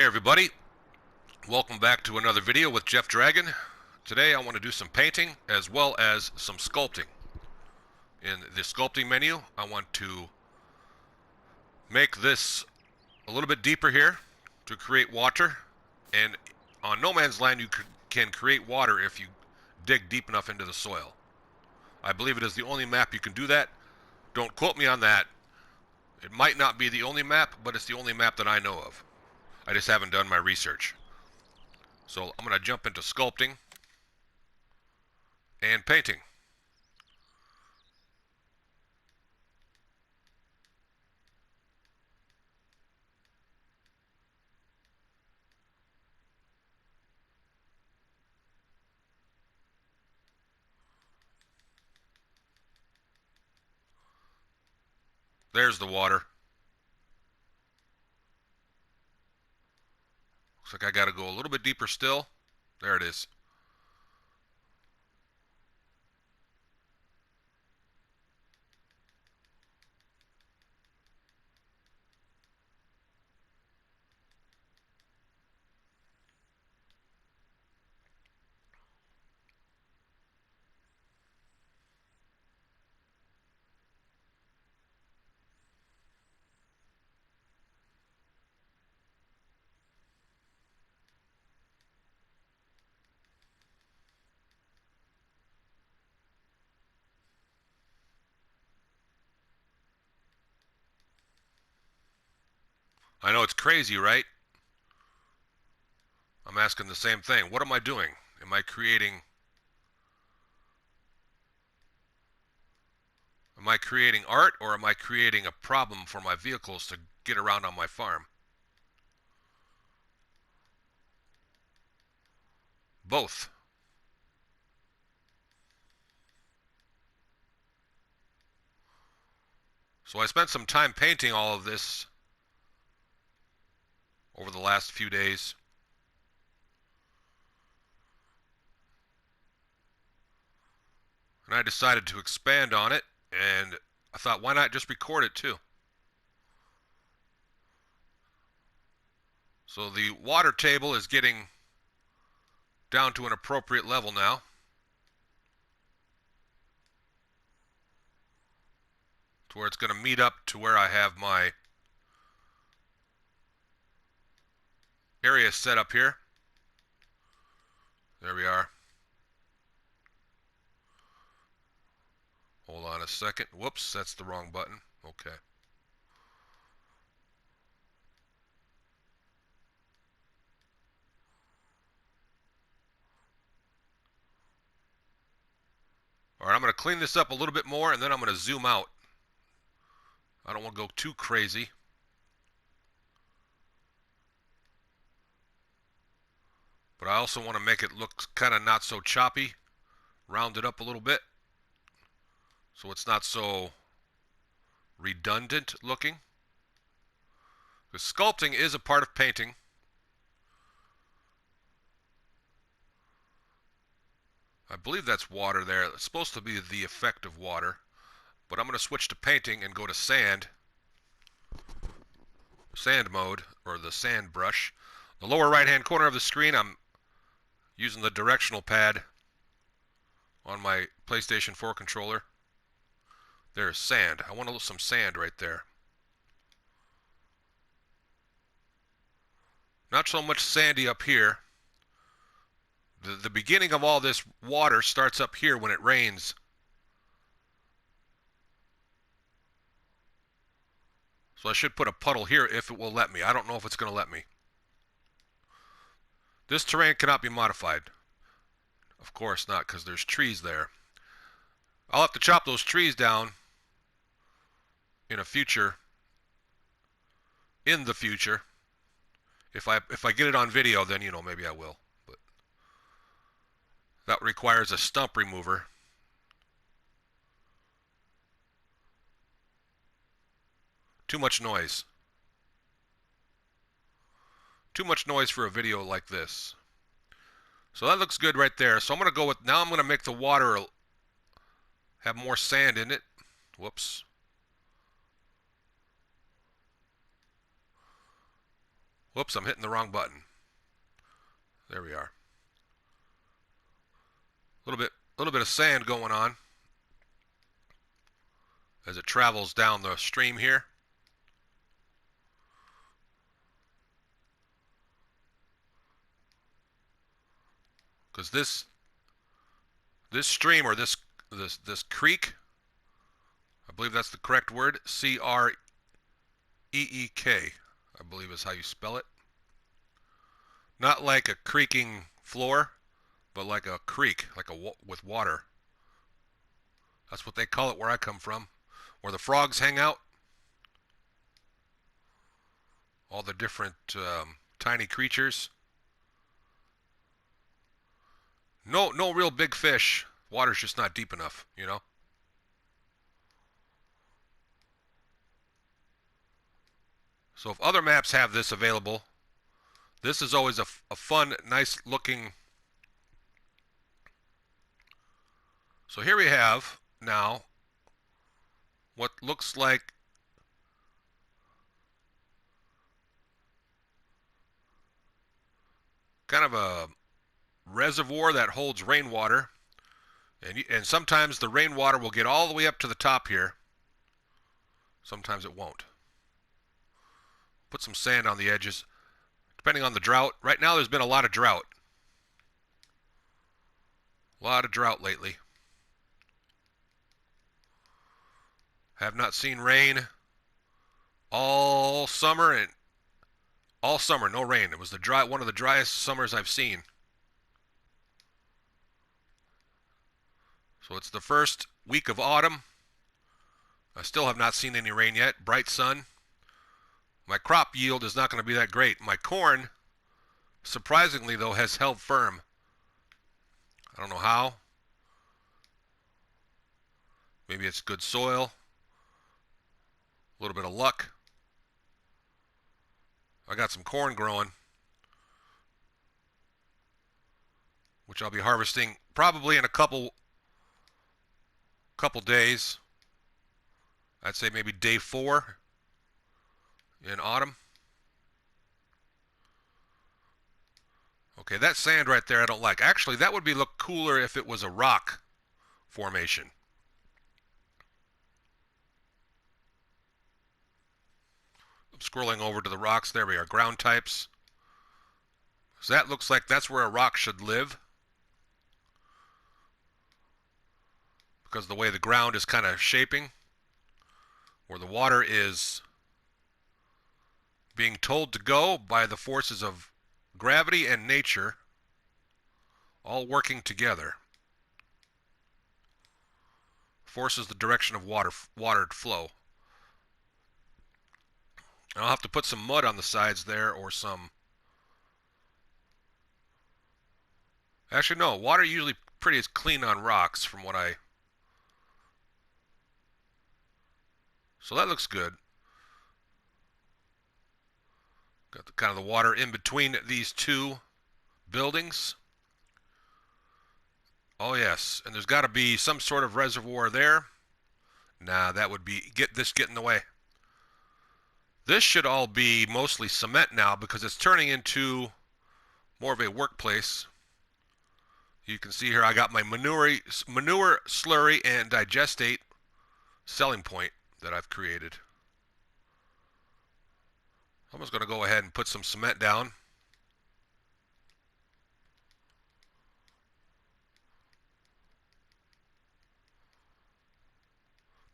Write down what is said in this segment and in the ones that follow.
Hey everybody, welcome back to another video with Jeff Dragon. Today I want to do some painting as well as some sculpting. In the sculpting menu, I want to make this a little bit deeper here to create water. And on No Man's Land you can create water if you dig deep enough into the soil. I believe it is the only map you can do that. Don't quote me on that. It might not be the only map, but it's the only map that I know of. I just haven't done my research. So I'm going to jump into sculpting and painting. There's the water. Looks like I got to go a little bit deeper still. There it is. I know it's crazy, right? I'm asking the same thing. What am I doing? Am I creating art, or am I creating a problem for my vehicles to get around on my farm? Both. So I spent some time painting all of this over the last few days. And I decided to expand on it, and I thought, why not just record it too? So the water table is getting down to an appropriate level now. To where it's going to meet up to where I have my area set up here. There we are. Hold on a second. Whoops, that's the wrong button. Okay. Alright, I'm going to clean this up a little bit more, and then I'm going to zoom out. I don't want to go too crazy. But I also want to make it look kind of not so choppy. Round it up a little bit, so it's not so redundant looking. Because sculpting is a part of painting. I believe that's water there. It's supposed to be the effect of water. But I'm going to switch to painting and go to sand. Sand mode, or the sand brush. The lower right hand corner of the screen, I'm using the directional pad on my PlayStation 4 controller. There's sand. I want some sand right there. Not so much sandy up here. The beginning of all this water starts up here when it rains. So I should put a puddle here if it will let me. I don't know if it's going to let me. This terrain cannot be modified. Of course not, because there's trees there. I'll have to chop those trees down in the future. If I get it on video, then maybe I will. But that requires a stump remover. Too much noise. Too much noise for a video like this. So that looks good right there. So I'm going to go with, now I'm going to make the water have more sand in it. Whoops. Whoops, I'm hitting the wrong button. There we are. A little bit of sand going on as it travels down the stream here. Because this stream, or this creek, I believe that's the correct word, Creek, I believe is how you spell it. Not like a creaking floor, but like a creek, like with water. That's what they call it where I come from, where the frogs hang out. All the different tiny creatures. No real big fish. Water's just not deep enough, you know. So if other maps have this available, this is always a fun, nice looking. So here we have now what looks like kind of a reservoir that holds rainwater, and sometimes the rainwater will get all the way up to the top here. Sometimes it won't. Put some sand on the edges, depending on the drought. Right now there's been a lot of drought. A lot of drought lately. Have not seen rain all summer, and all summer no rain. It was one of the driest summers I've seen. So it's the first week of autumn. I still have not seen any rain yet. Bright sun. My crop yield is not going to be that great. My corn, surprisingly though, has held firm. I don't know how. Maybe it's good soil. A little bit of luck. I got some corn growing, which I'll be harvesting probably in a couple days. I'd say maybe day 4 in autumn. Okay, that sand right there I don't like. Actually, that would look cooler if it was a rock formation. I'm scrolling over to the rocks. There we are, ground types. So that looks like that's where a rock should live, because of the way the ground is kind of shaping, where the water is being told to go by the forces of gravity and nature, all working together. Forces the direction of water flow. And I'll have to put some mud on the sides there, or some. Actually, no. Water usually pretty clean on rocks, from what I. So that looks good. Got the kind of the water in between these two buildings. Oh yes, and there's got to be some sort of reservoir there. Nah, that would be get in the way. This should all be mostly cement now, because it's turning into more of a workplace. You can see here I got my manure slurry and digestate selling point that I've created. I'm just going to go ahead and put some cement down.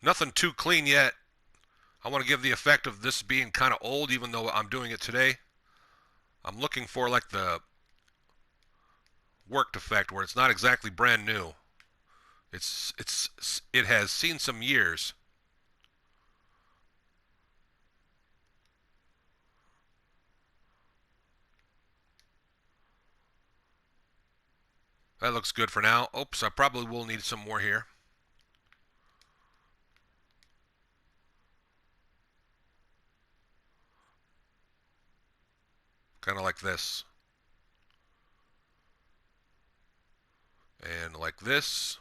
Nothing too clean yet. I want to give the effect of this being kind of old, even though I'm doing it today. I'm looking for like the worked effect, where it's not exactly brand new. It has seen some years. That looks good for now. Oops, I probably will need some more here. Kind of like this. And like this.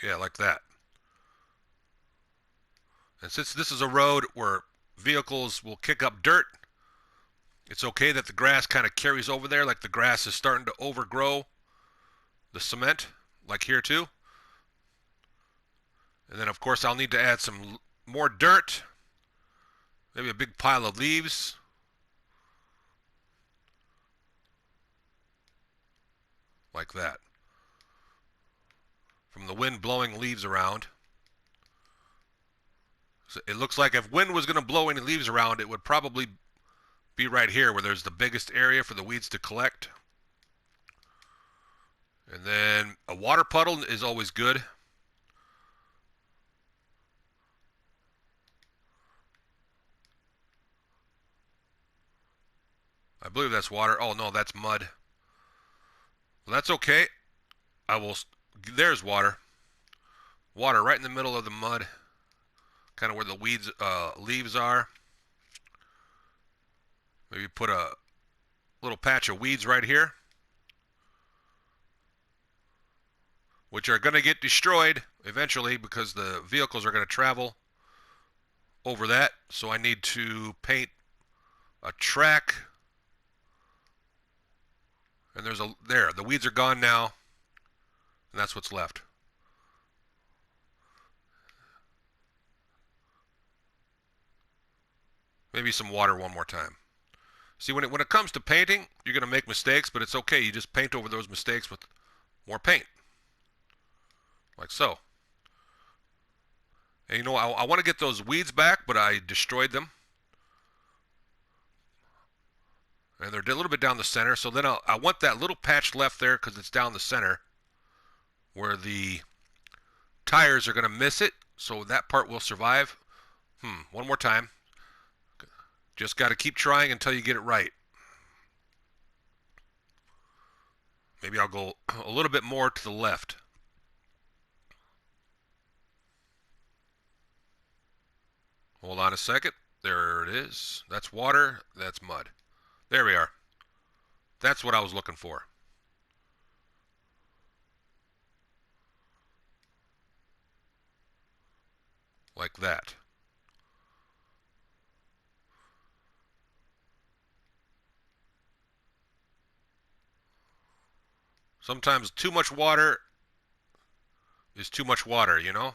Yeah, like that. And since this is a road where vehicles will kick up dirt, it's okay that the grass kind of carries over there, like the grass is starting to overgrow the cement, like here too. And then of course I'll need to add some more dirt, maybe a big pile of leaves. Like that. From the wind blowing leaves around. So it looks like if wind was going to blow any leaves around, it would probably be right here where there's the biggest area for the weeds to collect. And then a water puddle is always good. I believe that's water. Oh no, that's mud. Well, that's okay. I will. There's water. Water right in the middle of the mud, kind of where the weeds, leaves are. Maybe put a little patch of weeds right here, which are going to get destroyed eventually because the vehicles are going to travel over that. So I need to paint a track. And there's a, there, the weeds are gone now. And that's what's left. Maybe some water one more time. See, when it comes to painting, you're going to make mistakes, but it's okay. You just paint over those mistakes with more paint. Like so. And you know, I want to get those weeds back, but I destroyed them. And they're a little bit down the center, so then I want that little patch left there because it's down the center where the tires are going to miss it, so that part will survive. One more time. Just got to keep trying until you get it right. Maybe I'll go a little bit more to the left. Hold on a second. There it is. That's water. That's mud. There we are. That's what I was looking for. Like that. Sometimes too much water is too much water, you know?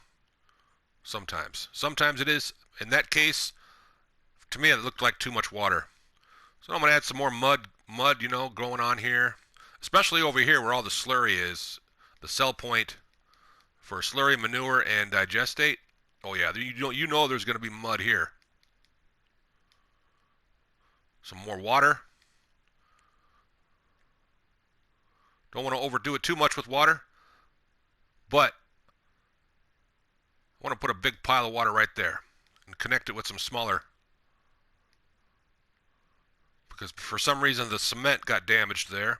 Sometimes. Sometimes it is. In that case, to me, it looked like too much water. So I'm going to add some more mud, you know, going on here. Especially over here where all the slurry is. The cell point for slurry, manure, and digestate. Oh yeah, you know there's going to be mud here. Some more water. Don't want to overdo it too much with water. But I want to put a big pile of water right there. And connect it with some smaller. Because for some reason the cement got damaged there.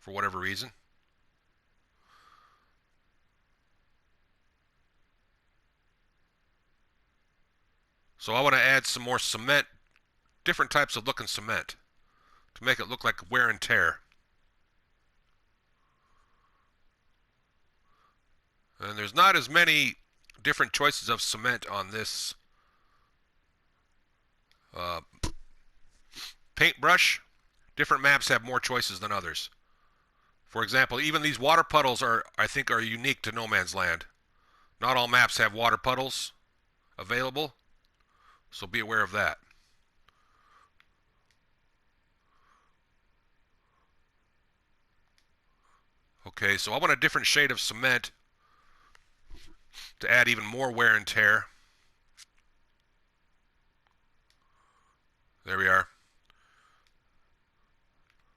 For whatever reason. So I want to add some more cement. Different types of looking cement. To make it look like wear and tear. And there's not as many different choices of cement on this paintbrush. Different maps have more choices than others. For example, even these water puddles I think, are unique to No Man's Land. Not all maps have water puddles available, so be aware of that. Okay, so I want a different shade of cement to add even more wear and tear. There we are.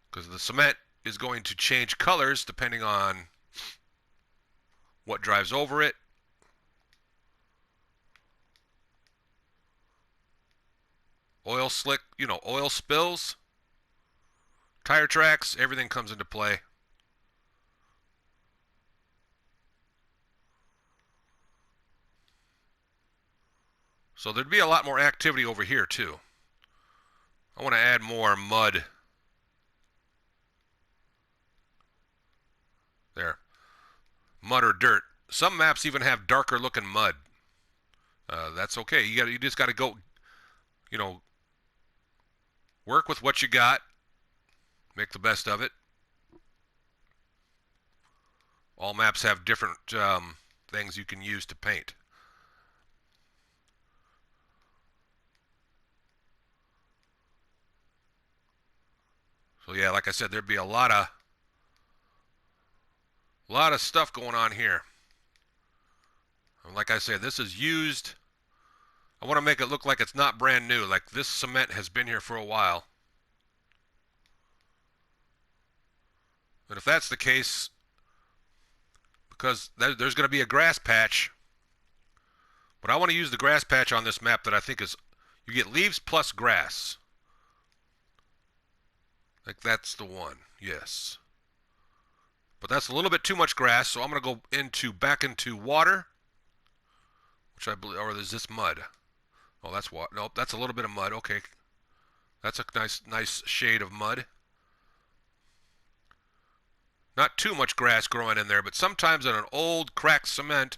Because the cement is going to change colors depending on what drives over it. Oil slick, you know, oil spills, tire tracks, everything comes into play. So there'd be a lot more activity over here too. I want to add more mud. There. mud or dirt. Some maps even have darker looking mud. That's okay. You just got to go, you know, work with what you got, make the best of it. All maps have different things you can use to paint. So yeah, like I said, there'd be a lot of stuff going on here. And like I said, this is used. I want to make it look like it's not brand new, like this cement has been here for a while. And if that's the case, because there's going to be a grass patch, but I want to use the grass patch on this map that I think is, you get leaves plus grass. Like that's the one, yes. But that's a little bit too much grass, so I'm going to go back into water, which I believe, or is this mud? Oh, that's water. Nope, that's a little bit of mud. Okay, that's a nice shade of mud. Not too much grass growing in there, but sometimes on an old cracked cement,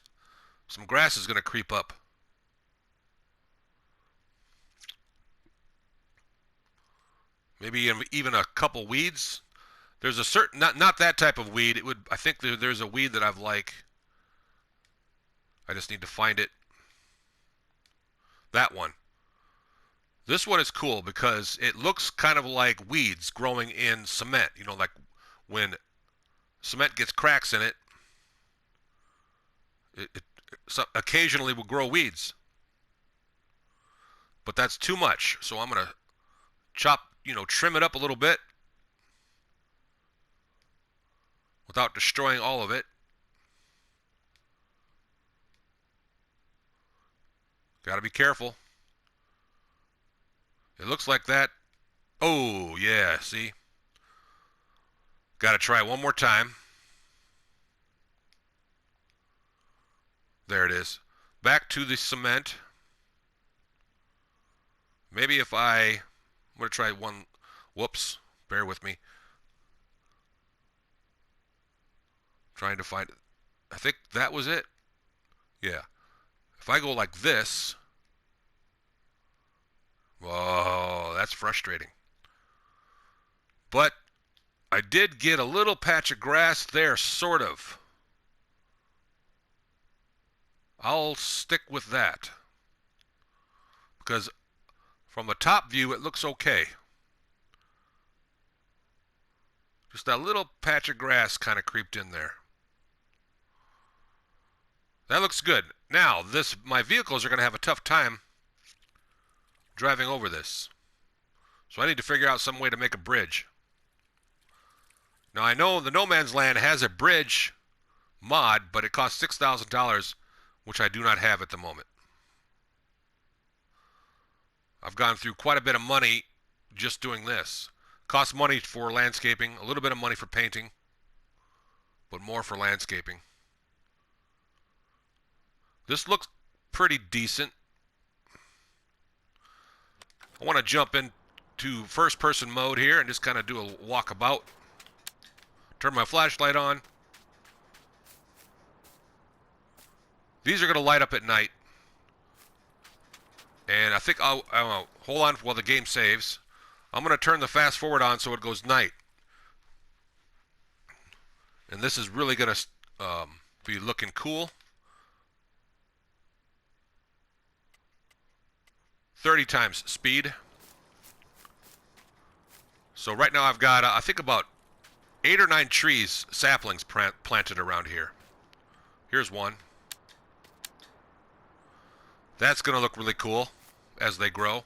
some grass is going to creep up. Maybe even a couple weeds. There's a certain, not that type of weed. It would, I think there's a weed that I've like. I just need to find it. That one. This one is cool because it looks kind of like weeds growing in cement. You know, like when cement gets cracks in it, it occasionally will grow weeds. But that's too much, so I'm going to trim it up a little bit without destroying all of it. Got to be careful. It looks like that. Oh, yeah, see? Got to try one more time. There it is. Back to the cement. Maybe if I'm going to try one. Whoops. Bear with me. Trying to find it. I think that was it. Yeah. If I go like this. Whoa, that's frustrating. But I did get a little patch of grass there, sort of. I'll stick with that. Because from a top view, it looks okay. Just that little patch of grass kind of creeped in there. That looks good. Now, my vehicles are going to have a tough time driving over this. So I need to figure out some way to make a bridge. Now, I know the No Man's Land has a bridge mod, but it costs $6,000, which I do not have at the moment. I've gone through quite a bit of money just doing this. Costs money for landscaping, a little bit of money for painting, but more for landscaping. This looks pretty decent. I want to jump into first-person mode here and just kind of do a walkabout. Turn my flashlight on. These are going to light up at night. And I think I'll hold on while the game saves. I'm going to turn the fast forward on so it goes night. And this is really going to be looking cool. 30 times speed. So right now I've got, I think about 8 or 9 trees, saplings planted around here. Here's one. That's going to look really cool as they grow.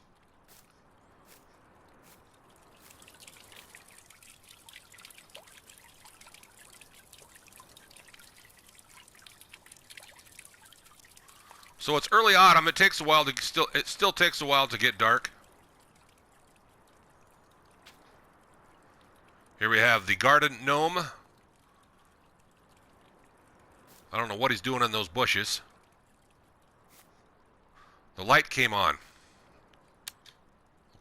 So it's early autumn. It takes a while to it still takes a while to get dark. Here we have the garden gnome. I don't know what he's doing in those bushes. The light came on.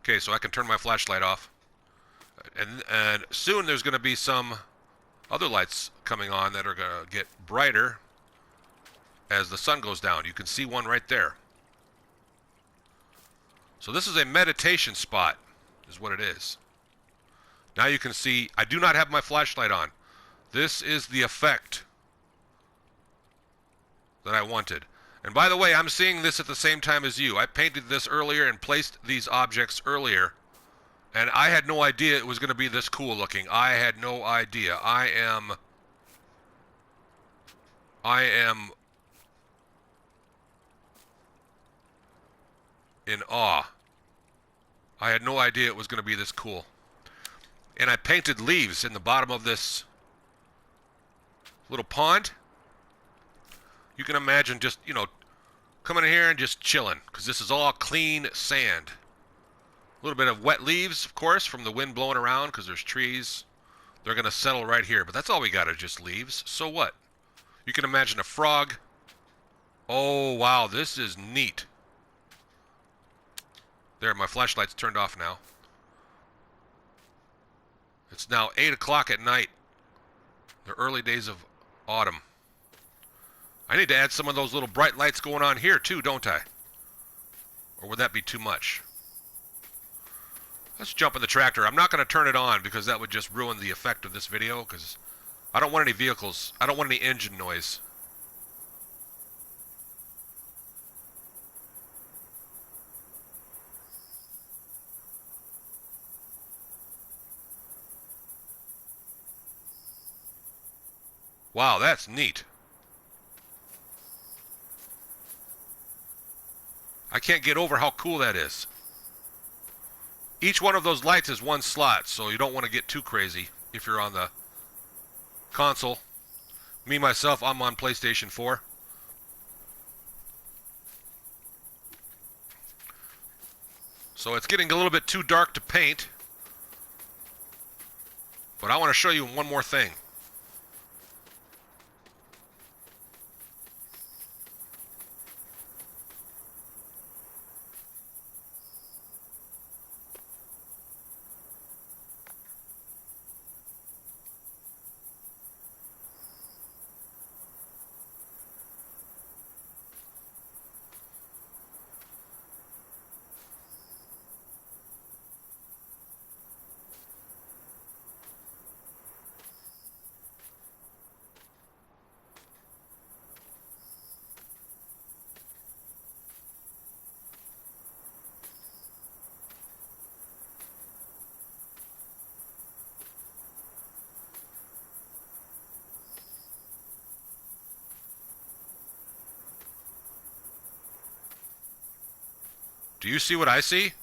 Okay, so I can turn my flashlight off. And soon there's going to be some other lights coming on that are going to get brighter as the sun goes down. You can see one right there. So this is a meditation spot, is what it is. Now you can see, I do not have my flashlight on. This is the effect that I wanted. And by the way, I'm seeing this at the same time as you. I painted this earlier and placed these objects earlier, and I had no idea it was going to be this cool looking. I had no idea. I am in awe. I had no idea it was going to be this cool. And I painted leaves in the bottom of this little pond. You can imagine just, you know, coming in here and just chilling, because this is all clean sand. A little bit of wet leaves, of course, from the wind blowing around, because there's trees. They're going to settle right here, but that's all we got is just leaves. So what? You can imagine a frog. Oh, wow, this is neat. There, my flashlight's turned off now. It's now 8 o'clock at night. The early days of autumn. I need to add some of those little bright lights going on here too, don't I? Or would that be too much? Let's jump in the tractor. I'm not going to turn it on because that would just ruin the effect of this video, because I don't want any vehicles. I don't want any engine noise. Wow, that's neat. I can't get over how cool that is. Each one of those lights is one slot, so you don't want to get too crazy if you're on the console. Me, myself, I'm on PlayStation 4. So it's getting a little bit too dark to paint. But I want to show you one more thing. Do you see what I see?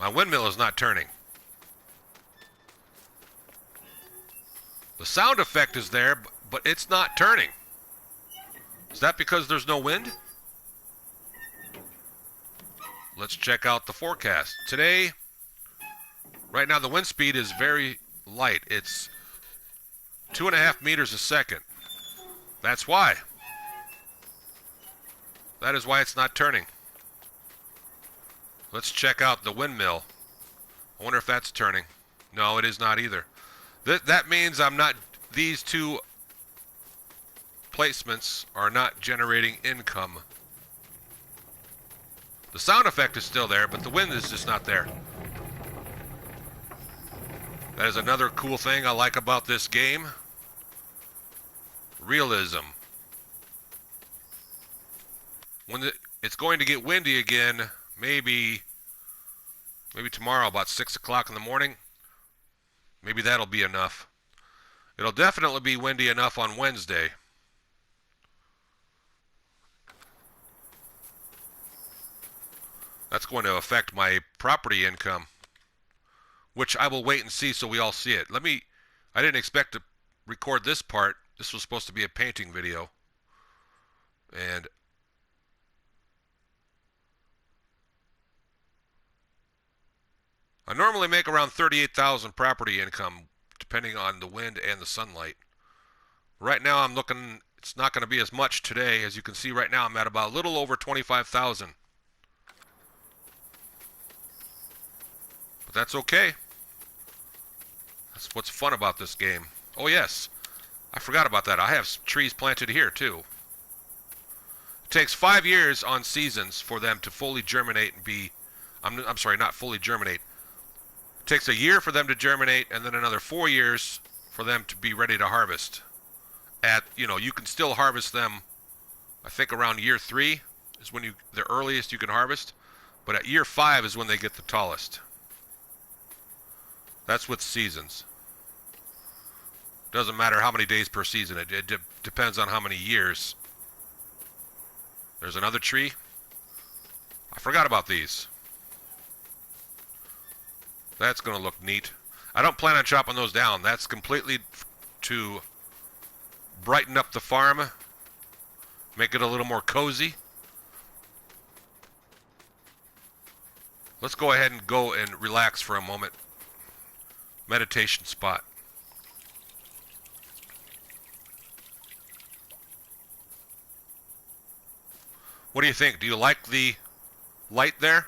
My windmill is not turning. The sound effect is there, but it's not turning. Is that because there's no wind? Let's check out the forecast. Today, right now the wind speed is very light. It's 2.5 meters a second. That's why. That is why it's not turning. Let's check out the windmill. I wonder if that's turning. No, it is not either. That means I'm not, these two placements are not generating income. The sound effect is still there, but the wind is just not there. That is another cool thing I like about this game. Realism. When it's going to get windy again, maybe tomorrow about 6 o'clock in the morning. Maybe that'll be enough. It'll definitely be windy enough on Wednesday. That's going to affect my property income, which I will wait and see so we all see it. I didn't expect to record this part. This was supposed to be a painting video. And I normally make around 38,000 property income, depending on the wind and the sunlight. Right now I'm looking, it's not going to be as much today. As you can see right now, I'm at about a little over 25,000. But that's okay. That's what's fun about this game. Oh yes, I forgot about that. I have trees planted here too. It takes 5 years on seasons for them to fully germinate and be... I'm sorry, not fully germinate. It takes a year for them to germinate and then another 4 years for them to be ready to harvest. You can still harvest them, I think around year 3 is when the earliest you can harvest. But at year 5 is when they get the tallest. That's with seasons. Doesn't matter how many days per season. It depends on how many years. There's another tree. I forgot about these. That's going to look neat. I don't plan on chopping those down. That's completely to brighten up the farm. Make it a little more cozy. Let's go ahead and go and relax for a moment. Meditation spot. What do you think? Do you like the light there?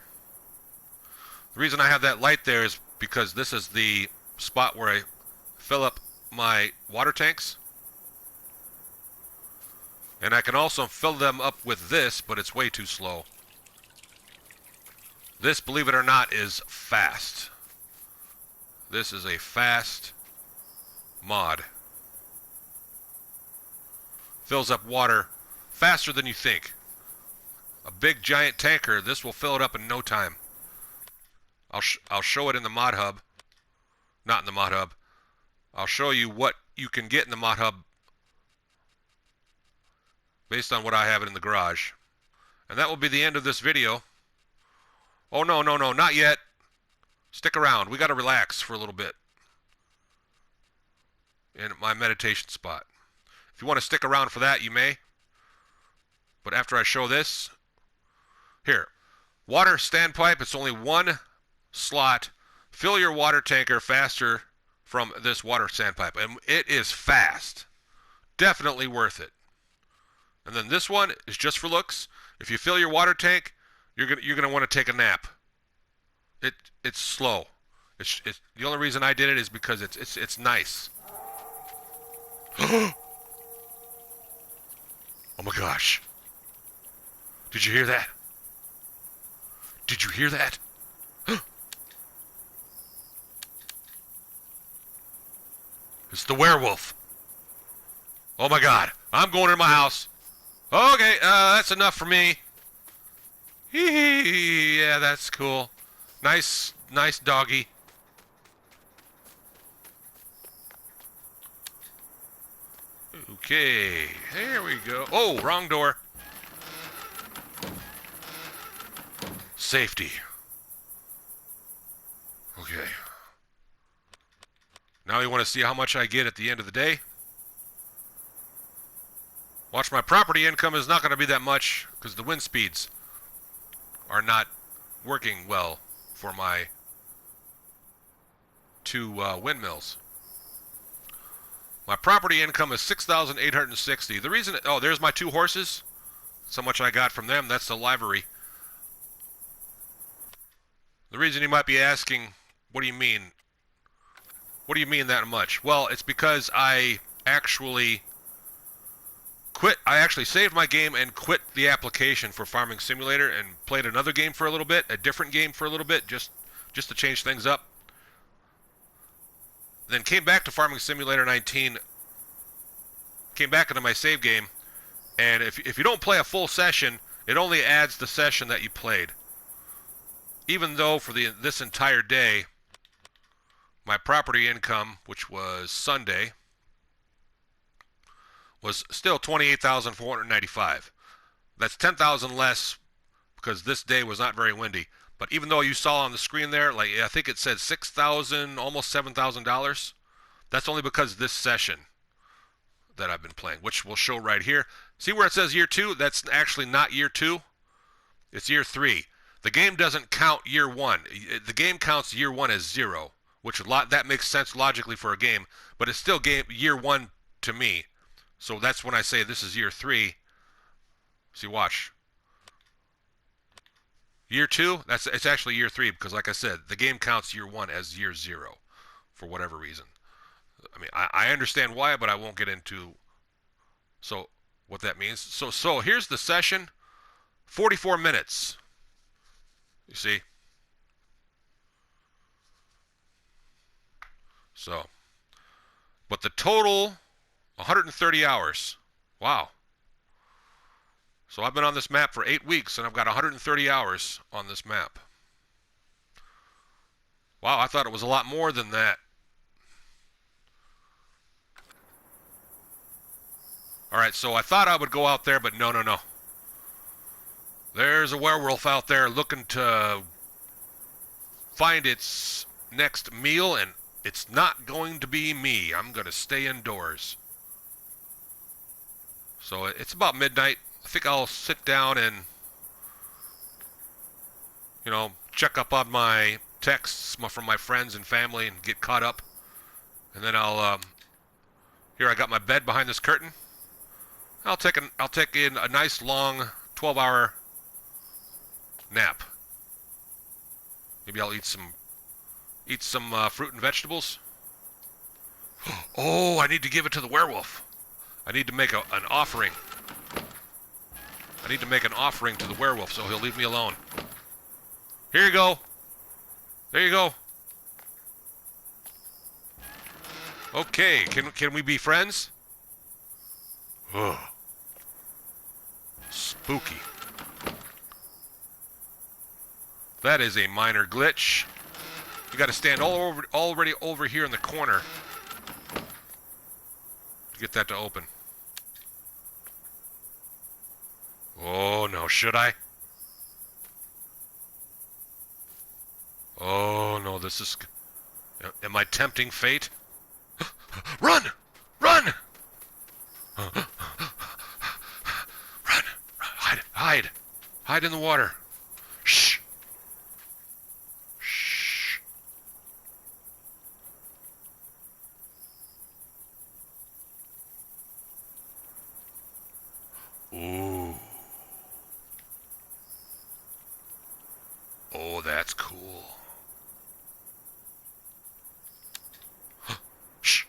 The reason I have that light there is because this is the spot where I fill up my water tanks. And I can also fill them up with this, but it's way too slow. This, believe it or not, is fast. This is a fast mod. Fills up water faster than you think. A big giant tanker, this will fill it up in no time. I'll show it in the mod hub. Not in the mod hub. I'll show you what you can get in the mod hub based on what I have it in the garage. And that will be the end of this video. Oh, no, not yet. Stick around. We got to relax for a little bit in my meditation spot. If you want to stick around for that, you may. But after I show this, here, water standpipe, it's only one slot. Fill your water tanker faster from this water standpipe. And it is fast. Definitely worth it. And then this one is just for looks. If you fill your water tank, you're gonna want to take a nap. It's slow. It's the only reason I did it is because it's nice. Oh my gosh! Did you hear that? Did you hear that? It's the werewolf. Oh my God! I'm going to my house. Okay, that's enough for me. Yeah, that's cool. Nice doggy. Okay, here we go. Oh, wrong door. Safety. Okay. Now you want to see how much I get at the end of the day? Watch, my property income is not going to be that much because the wind speeds are not working well for my two windmills. My property income is $6,860. The reason, oh, there's my 2 horses. That's how much I got from them. That's the livery. The reason you might be asking, what do you mean? What do you mean that much? Well, it's because I actually saved my game and quit the application for Farming Simulator and played another game for a little bit, a different game for a little bit, just to change things up. Then came back to Farming Simulator 19, came back into my save game, and if you don't play a full session, it only adds the session that you played. Even though for this entire day, my property income, which was Sunday, was still $28,495. That's $10,000 less because this day was not very windy. But even though you saw on the screen there, like I think it said $6,000, almost $7,000, that's only because of this session that I've been playing, which we'll show right here. See where it says year 2? That's actually not year 2. It's year 3. The game doesn't count year 1. The game counts year 1 as 0, which that makes sense logically for a game, but it's still year 1 to me. So that's when I say this is year 3. See, watch. Year 2, it's actually year 3 because, like I said, the game counts year 1 as year 0 for whatever reason. I mean, I understand why, but I won't get into what that means. So here's the session, 44 minutes. You see? So, but the total, 130 hours. Wow. So I've been on this map for 8 weeks, and I've got 130 hours on this map. Wow, I thought it was a lot more than that. Alright, so I thought I would go out there, but no. There's a werewolf out there looking to find its next meal, and it's not going to be me. I'm going to stay indoors. So it's about midnight. I think I'll sit down and, check up on my texts from my friends and family and get caught up. And then here I got my bed behind this curtain. I'll take in a nice long 12-hour nap. Maybe I'll eat some fruit and vegetables. Oh, I need to give it to the werewolf. I need to make an offering. I need to make an offering to the werewolf so he'll leave me alone. Here you go. There you go. Okay, can we be friends? Ugh. Spooky. That is a minor glitch. You got to stand already over here in the corner to get that to open. Oh no, should I? Oh no, this is... Am I tempting fate? Run! Run! Run! Hide! Hide in the water. Shh! Shh! Ooh. Oh, that's cool. Shh!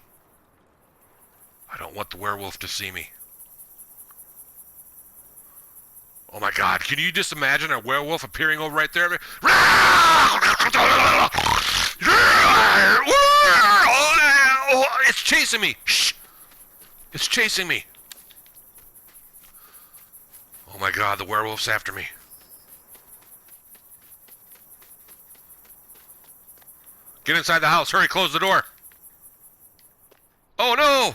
I don't want the werewolf to see me. Oh my God, can you just imagine a werewolf appearing over right there? It's chasing me! Shh! It's chasing me! Oh my God, the werewolf's after me. Get inside the house, hurry, close the door! Oh no!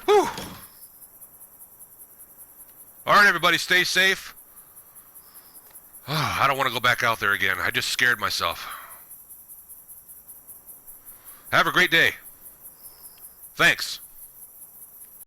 Whew! Alright everybody, stay safe. Oh, I don't want to go back out there again. I just scared myself. Have a great day. Thanks.